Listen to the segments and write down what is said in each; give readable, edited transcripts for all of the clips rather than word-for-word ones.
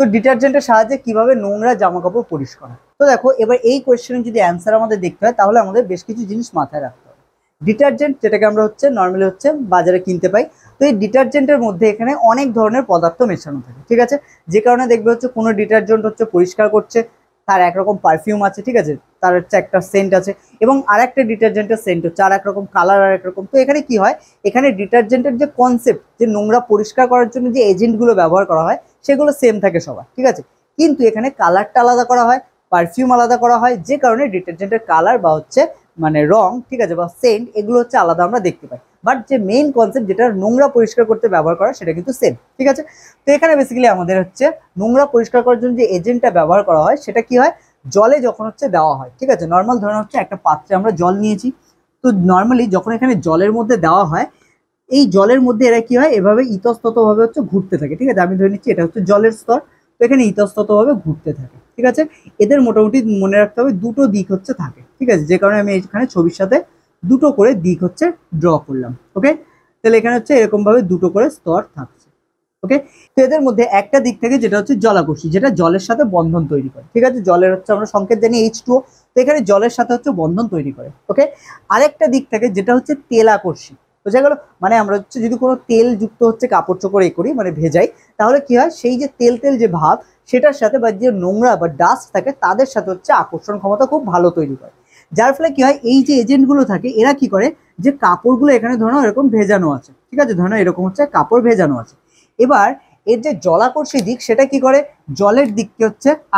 তো ডিটারজেন্টের সাহায্যে কিভাবে নোংরা জামা কাপড় পরিষ্কার হয়। তো দেখো এবার এই কোয়েশ্চেনের যদি অ্যান্সার আমাদের দেখতে হয় তাহলে আমাদের বেশ কিছু জিনিস মাথায় রাখতে হবে। ডিটারজেন্ট যেটাকে আমরা নর্মালি বাজারে কিনতে পাই, তো এই ডিটারজেন্টের মধ্যে এখানে অনেক ধরনের পদার্থ মেশানো থাকে, ঠিক আছে। যে কারণে দেখবে কোনো ডিটারজেন্ট পরিষ্কার করছে, তার একরকম পারফিউম আছে, ঠিক আছে, তার একটা সেন্ট আছে, এবং আরেকটা ডিটারজেন্টের সেন্ট আর একরকম, কালার আর একরকম। তো এখানে কি হয়, এখানে ডিটারজেন্টের যে কনসেপ্ট, যে নোংরা পরিষ্কার করার জন্য যে এজেন্টগুলো ব্যবহার করা হয় সেগুলো সেম থাকে সবার, ঠিক আছে। কিন্তু এখানে কালারটা আলাদা করা হয়, পারফিউম আলাদা করা হয়, যে কারণে ডিটারজেন্টের কালার বা রং, ঠিক আছে, বা সেন্ট এগুলো আলাদা আমরা দেখতে পাই। বাট যে মেইন কনসেপ্ট, যেটা নোংরা পরিষ্কার করতে ব্যবহার করা, সেটা কিন্তু সেম, ঠিক আছে। তো এখানে বেসিক্যালি আমাদের নোংরা পরিষ্কার করার জন্য যে এজেন্টটা ব্যবহার করা হয় সেটা কি হয়, জলে যখন দেওয়া হয়, ঠিক আছে। নর্মাল ধরুন একটা পাত্রে আমরা জল নিয়েছি, তো নর্মালি যখন এখানে জলের মধ্যে দেওয়া হয়, এই জলের মধ্যে এরা কি হয়, এভাবে ইতস্তত ভাবে ঘুরতে থাকে, ঠিক আছে। আমি ধরে নিচ্ছি এটা জলের স্তর, তো এখানে ইতস্তত ভাবে ঘুরতে থাকে, ঠিক আছে। এদের মোটামুটি মনে রাখতে হবে দুটো দিক থাকে, ঠিক আছে। যে কারণে আমি এখানে ছবির সাথে দুটো করে দিক ড্র করলাম, ওকে। তাহলে এখানে এরকম ভাবে দুটো করে স্তর থাকছে, ওকে। তো এদের মধ্যে একটা দিক থেকে যেটা জলাকর্ষী, যেটা জলের সাথে বন্ধন তৈরি করে, ঠিক আছে। জলের আমরা সংকেত জানি H2O, তো এখানে জলের সাথে বন্ধন তৈরি করে, ওকে। আরেকটা দিক থেকে যেটা তেলাকর্ষী, বোঝা গেল। মানে আমরা যদি কোনো তেল যুক্ত কাপড় চোপড় করি, মানে ভেজাই, তাহলে কি হয়, সেই যে তেল তেল যে ভাব, সেটার সাথে বা যে নোংরা বা ডাস্ট থাকে তাদের সাথে আকর্ষণ ক্ষমতা খুব ভালো তৈরি করে। যার ফলে কি হয়, এই যে এজেন্টগুলো থাকে এরা কি করে, যে কাপড়গুলো এখানে ধরো এরকম ভেজানো আছে, ঠিক আছে, ধরো এরকম কাপড় ভেজানো আছে। এবার এর যে জলাকর্ষী দিক, সেটা কি করে, জলের দিককে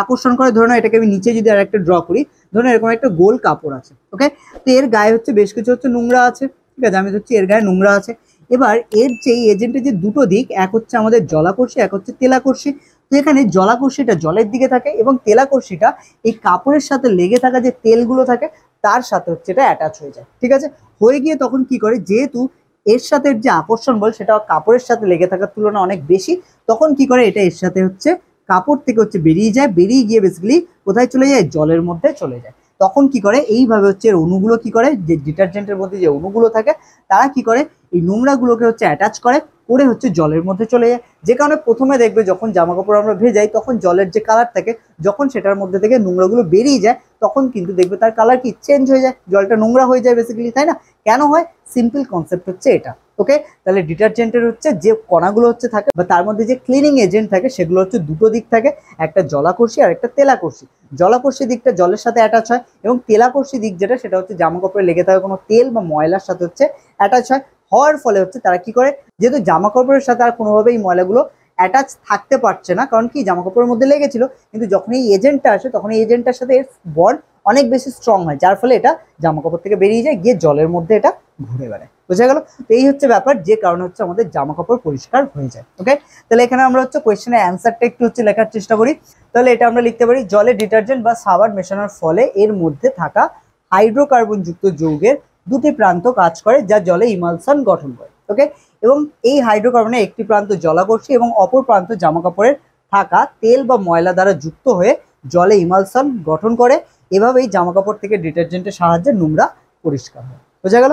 আকর্ষণ করে। ধরুন এটাকে আমি নিচে যদি আরেকটা ড্র করি, ধরুন এরকম একটা গোল কাপড় আছে, ওকে। তো এর গায়ে বেশ কিছু নোংরা আছে, ঠিক আছে। আমি এর গায়ে নোংরা আছে। এবার এর যে এজেন্টের যে দুটো দিক, এক আমাদের জলাকর্ষী, এক তেলাকর্ষী। তো এখানে জলাকর্ষীটা জলের দিকে থাকে এবং তেলাকর্ষীটা এই কাপড়ের সাথে লেগে থাকা যে তেলগুলো থাকে তার সাথে এটা অ্যাটাচ হয়ে যায়, ঠিক আছে। হয়ে গিয়ে তখন কি করে, যেহেতু এর সাথে যে আকর্ষণ বল সেটা কাপড়ের সাথে লেগে থাকার তুলনায় অনেক বেশি, তখন কি করে, এটা এর সাথে কাপড় থেকে বেরিয়ে যায়, বেরিয়ে গিয়ে বেসিক্যালি কোথায় চলে যায়, জলের মধ্যে চলে যায়। তখন কি করে, এইভাবে এর অণুগুলো কি করে, যে ডিটারজেন্টের মধ্যে যে অণুগুলো থাকে তারা কি করে, এই নোংরাগুলোকে অ্যাটাচ করে করে জলের মধ্যে চলে যায়। যে কারণে প্রথমে দেখবে যখন জামা কাপড় আমরা ভেজাই, তখন জলের যে কালার থাকে, যখন সেটার মধ্যে থেকে নোংরাগুলো বেরিয়ে যায়, তখন কিন্তু দেখবে তার কালার কি চেঞ্জ হয়ে যায়, জলটা নোংরা হয়ে যায় বেসিক্যালি, তাই না? কেন হয়, সিম্পল কনসেপ্ট এটা, ওকে। তাহলে ডিটারজেন্টের যে কণাগুলো থাকে বা তার মধ্যে যে ক্লিনিং এজেন্ট থাকে, সেগুলো দুটো দিক থাকে, একটা জলাকর্ষী আর একটা তেলাকর্ষী। জলাকর্ষী দিকটা জলের সাথে অ্যাটাচ হয়, এবং তেলাকর্ষী দিক যেটা, সেটা জামা কাপড়ে লেগে থাকা কোনো তেল বা ময়লার সাথে অ্যাটাচ হয়। হওয়ার ফলে তারা কি করে, যেহেতু জামা কাপড়ের সাথে আর কোনোভাবেই ময়লাগুলো অ্যাটাচ থাকতে পারছে না, কারণ কি জামা কাপড়ের মধ্যে লেগেছিল, কিন্তু যখন এই এজেন্টটা আসে তখন এই এজেন্টটার সাথে এর বন্ড অনেক বেশি স্ট্রং হয়, যার ফলে এটা জামা কাপড় থেকে বেরিয়ে যায়, গিয়ে জলের মধ্যে এটা ঘুরে বেড়ায়, বোঝা গেল। তো এই ব্যাপার, যে কারণে আমাদের জামা কাপড় পরিষ্কার হয়ে যায়, ওকে। তাহলে এখানে আমরা কোয়েশ্চেনের অ্যান্সারটা একটু লেখার চেষ্টা করি। তাহলে এটা আমরা লিখতে পারি, জলে ডিটারজেন্ট বা সাবান মেশানোর ফলে এর মধ্যে থাকা হাইড্রোকার্বন যুক্ত যৌগের দুটি প্রান্ত কাজ করে, যা জলে ইমালশন গঠন করে, ওকে। এবং এই হাইড্রোকার্বনের একটি প্রান্ত জলাকর্ষী এবং অপর প্রান্ত জামা কাপড়ের থাকা তেল বা ময়লা দ্বারা যুক্ত হয়ে জলে ইমালশন গঠন করে। এভাবেই জামা কাপড় থেকে ডিটারজেন্টের সাহায্যে নোংরা পরিষ্কার হয়, বোঝা গেল।